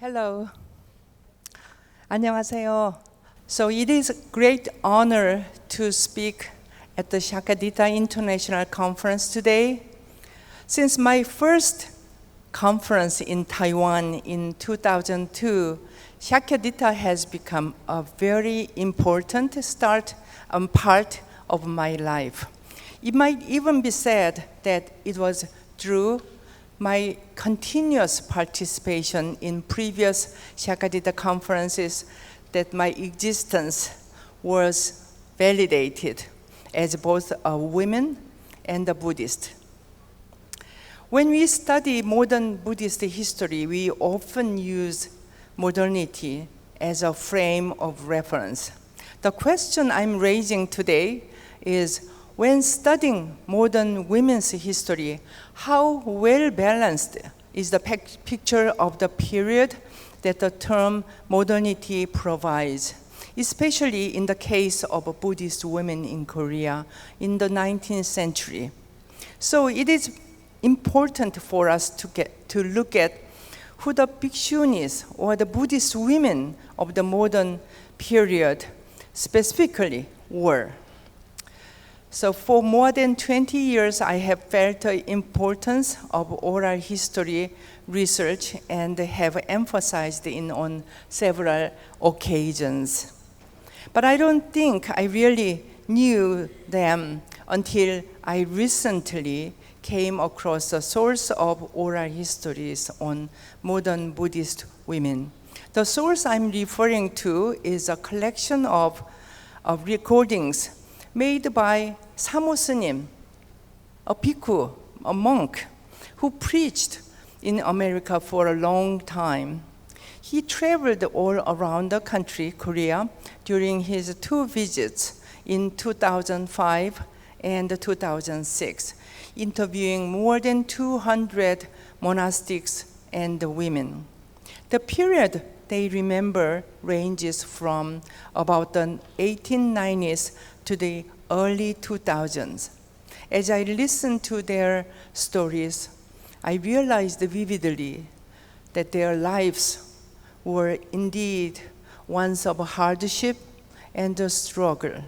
Hello. 안녕하세요. So it is a great honor to speak at the Sakyadhita International Conference today. Since my first conference in Taiwan in 2002, Sakyadhita has become a very important part of my life. It might even be said that it was through my continuous participation in previous Sakyadhita conferences that my existence was validated as both a woman and a Buddhist. When we study modern Buddhist history, we often use modernity as a frame of reference. The question I'm raising today is, when studying modern women's history, how well balanced is the picture of the period that the term modernity provides, especially in the case of Buddhist women in Korea in the 19th century. So it is important for us to look at who the bhikshunis or the Buddhist women of the modern period specifically were. So for more than 20 years, I have felt the importance of oral history research and have emphasized it on several occasions. But I don't think I really knew them until I recently came across the source of oral histories on modern Buddhist women. The source I'm referring to is a collection of recordings made by Samosunim, a bhikkhu, a monk, who preached in America for a long time. He traveled all around the country, Korea, during his 2 visits in 2005 and 2006, interviewing more than 200 monastics and women. The period they remember ranges from about the 1890s to the early 2000s. As I listened to their stories, I realized vividly that their lives were indeed ones of hardship and struggle.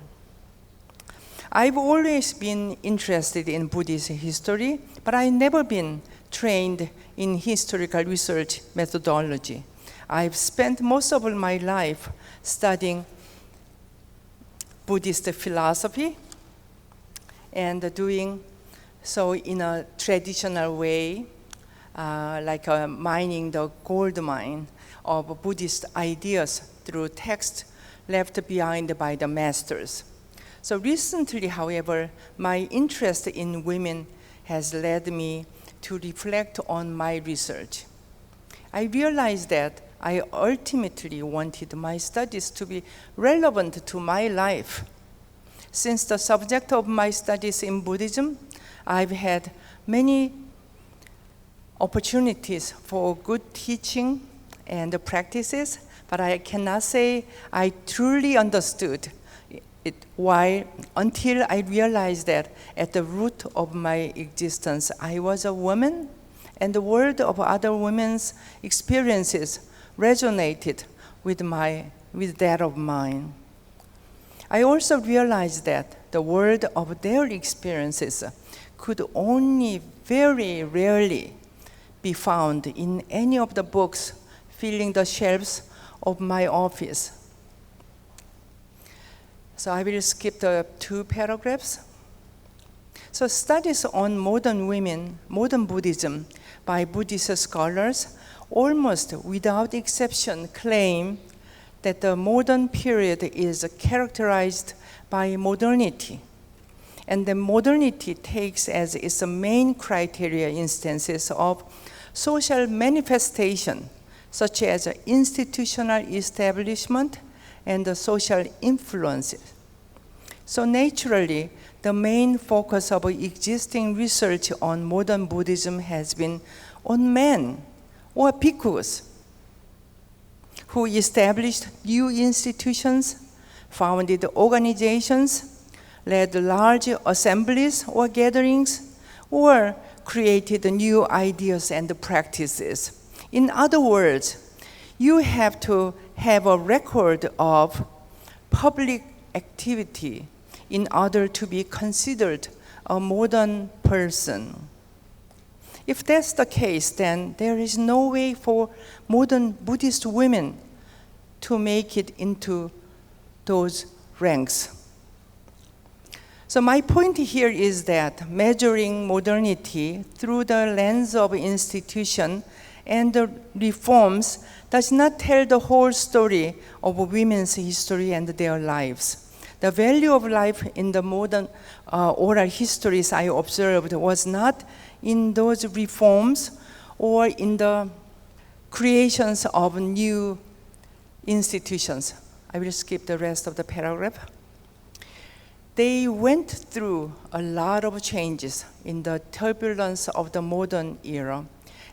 I've always been interested in Buddhist history, but I've never been trained in historical research methodology. I've spent most of my life studying Buddhist philosophy and doing so in a traditional way, like mining the gold mine of Buddhist ideas through text left behind by the masters. So recently, however, my interest in women has led me to reflect on my research. I realized that I ultimately wanted my studies to be relevant to my life. Since the subject of my studies in Buddhism, I've had many opportunities for good teaching and practices, but I cannot say I truly understood it until I realized that at the root of my existence, I was a woman, and the world of other women's experiences resonated with that of mine. I also realized that the world of their experiences could only very rarely be found in any of the books filling the shelves of my office. So I will skip the 2 paragraphs. So studies on modern women, modern Buddhism by Buddhist scholars almost without exception claim that the modern period is characterized by modernity. And the modernity takes as its main criteria instances of social manifestation, such as institutional establishment and the social influences. So naturally, the main focus of existing research on modern Buddhism has been on men or bhikkhus who established new institutions, founded organizations, led large assemblies or gatherings, or created new ideas and practices. In other words, you have to have a record of public activity in order to be considered a modern person. If that's the case, then there is no way for modern Buddhist women to make it into those ranks. So my point here is that measuring modernity through the lens of institution and the reforms does not tell the whole story of women's history and their lives. The value of life in the modern oral histories I observed was not in those reforms or in the creations of new institutions. I will skip the rest of the paragraph. They went through a lot of changes in the turbulence of the modern era.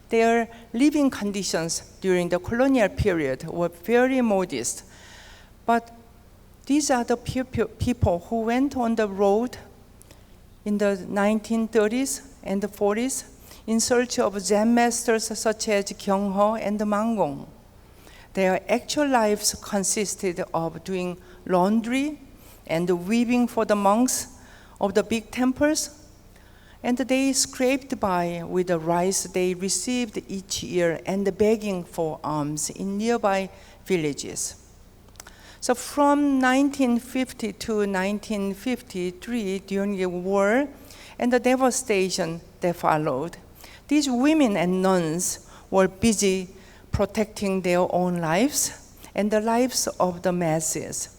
Their living conditions during the colonial period were very modest, but these are the people who went on the road in the 1930s and the 40s in search of Zen masters such as Kyung-ho and Manggong. Their actual lives consisted of doing laundry and weaving for the monks of the big temples, and they scraped by with the rice they received each year and begging for alms in nearby villages. So from 1950 to 1953, during the war and the devastation that followed, these women and nuns were busy protecting their own lives and the lives of the masses.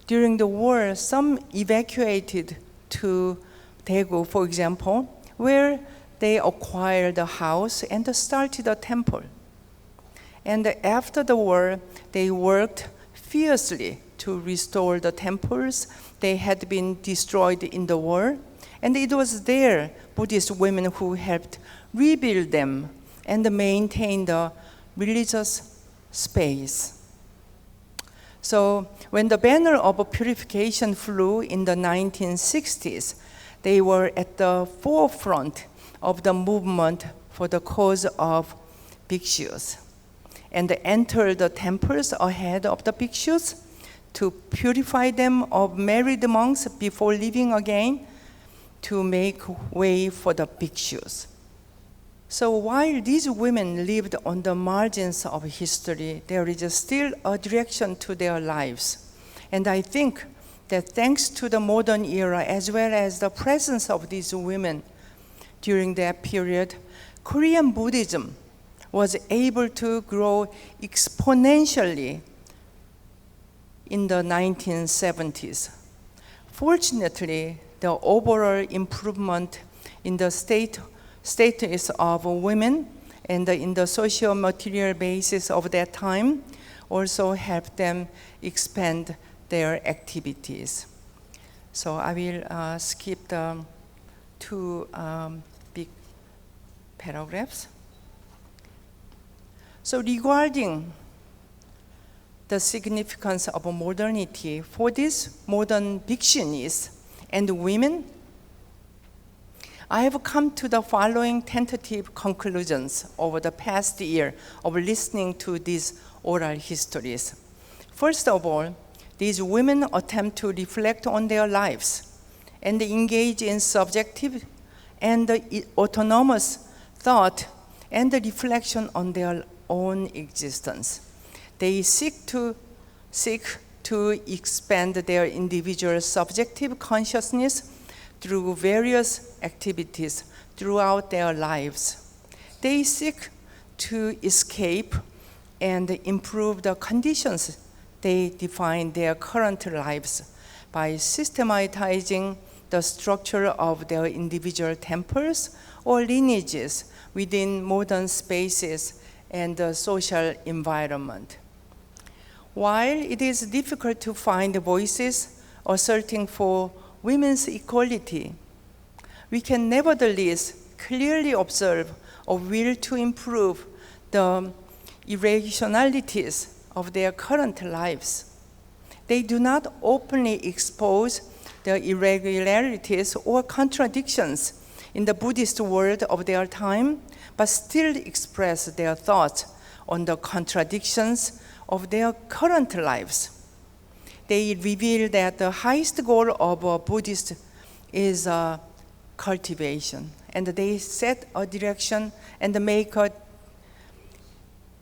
During the war, some evacuated to Daegu, for example, where they acquired a house and started a temple. And after the war, they worked fiercely to restore the temples they had been destroyed in the war. And it was their Buddhist women who helped rebuild them and maintain the religious space. So when the banner of purification flew in the 1960s, they were at the forefront of the movement for the cause of bhikshus and entered the temples ahead of the bhikshus to purify them of married monks before leaving again to make way for the bhikshus. So while these women lived on the margins of history, there is still a direction to their lives. And I think that thanks to the modern era, as well as the presence of these women during that period, Korean Buddhism was able to grow exponentially in the 1970s. Fortunately, the overall improvement in the status of women and in the social material basis of that time also helped them expand their activities. So I will skip the two big paragraphs. So regarding the significance of modernity for these modern bhikshunis and women, I have come to the following tentative conclusions over the past year of listening to these oral histories. First of all, these women attempt to reflect on their lives and engage in subjective and autonomous thought and reflection on their own existence. They seek to expand their individual subjective consciousness through various activities throughout their lives. They seek to escape and improve the conditions they define their current lives by systematizing the structure of their individual temples or lineages within modern spaces and the social environment. While it is difficult to find voices asserting for women's equality, we can nevertheless clearly observe a will to improve the irrationalities of their current lives. They do not openly expose the irregularities or contradictions in the Buddhist world of their time, but still express their thoughts on the contradictions of their current lives. They reveal that the highest goal of a Buddhist is cultivation, and they set a direction and make a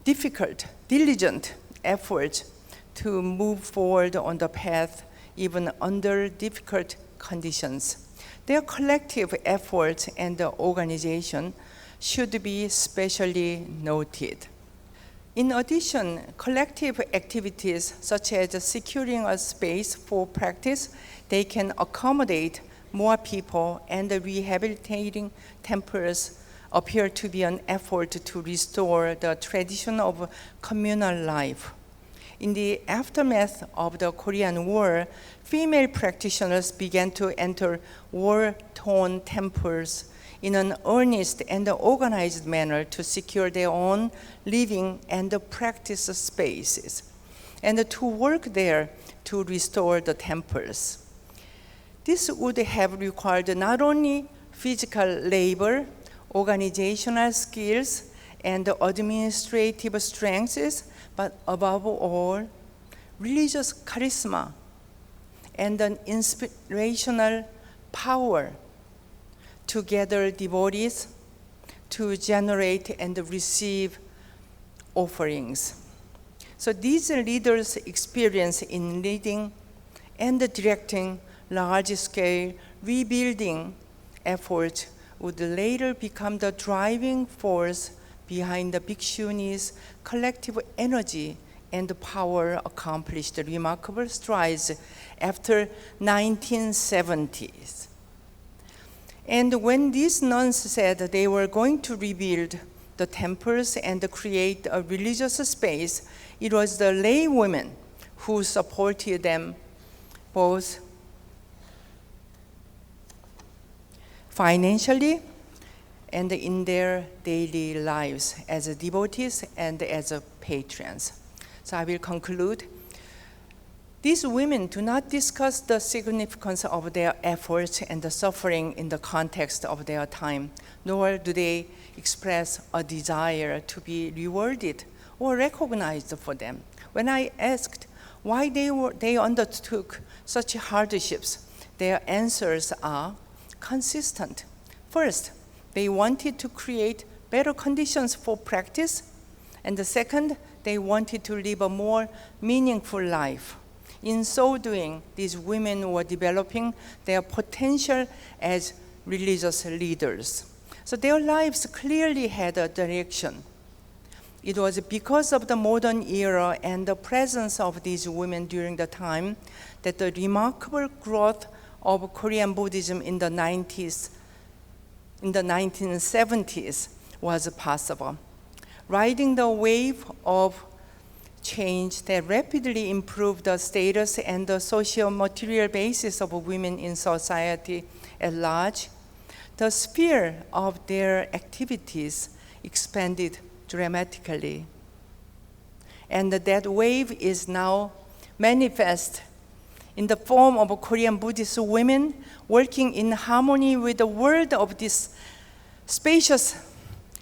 difficult, diligent effort to move forward on the path even under difficult conditions. Their collective efforts and the organization should be specially noted. In addition, collective activities such as securing a space for practice, they can accommodate more people, and rehabilitating temples appear to be an effort to restore the tradition of communal life. In the aftermath of the Korean War, female practitioners began to enter war-torn temples in an earnest and organized manner to secure their own living and practice spaces, and to work there to restore the temples. This would have required not only physical labor, organizational skills, and administrative strengths, but above all, religious charisma and an inspirational power to gather devotees, to generate and receive offerings. So these leaders' experience in leading and directing large-scale rebuilding efforts would later become the driving force behind the Bhikshuni's collective energy and power accomplished remarkable strides after 1970s. And when these nuns said they were going to rebuild the temples and create a religious space, it was the lay women who supported them both financially and in their daily lives as devotees and as patrons. So I will conclude. These women do not discuss the significance of their efforts and the suffering in the context of their time, nor do they express a desire to be rewarded or recognized for them. When I asked why they undertook such hardships, their answers are consistent. First, they wanted to create better conditions for practice, and the second, they wanted to live a more meaningful life. In so doing, these women were developing their potential as religious leaders. So their lives clearly had a direction. It was because of the modern era and the presence of these women during the time that the remarkable growth of Korean Buddhism in the 1970s was possible. Riding the wave of change that rapidly improved the status and the social material basis of women in society at large, the sphere of their activities expanded dramatically. And that wave is now manifest in the form of Korean Buddhist women working in harmony with the world of this spacious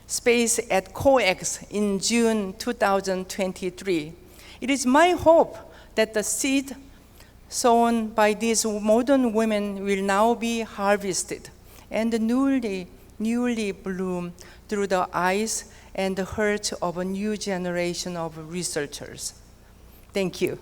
space at COEX in June 2023. It is my hope that the seed sown by these modern women will now be harvested and newly bloom through the eyes and the heart of a new generation of researchers. Thank you.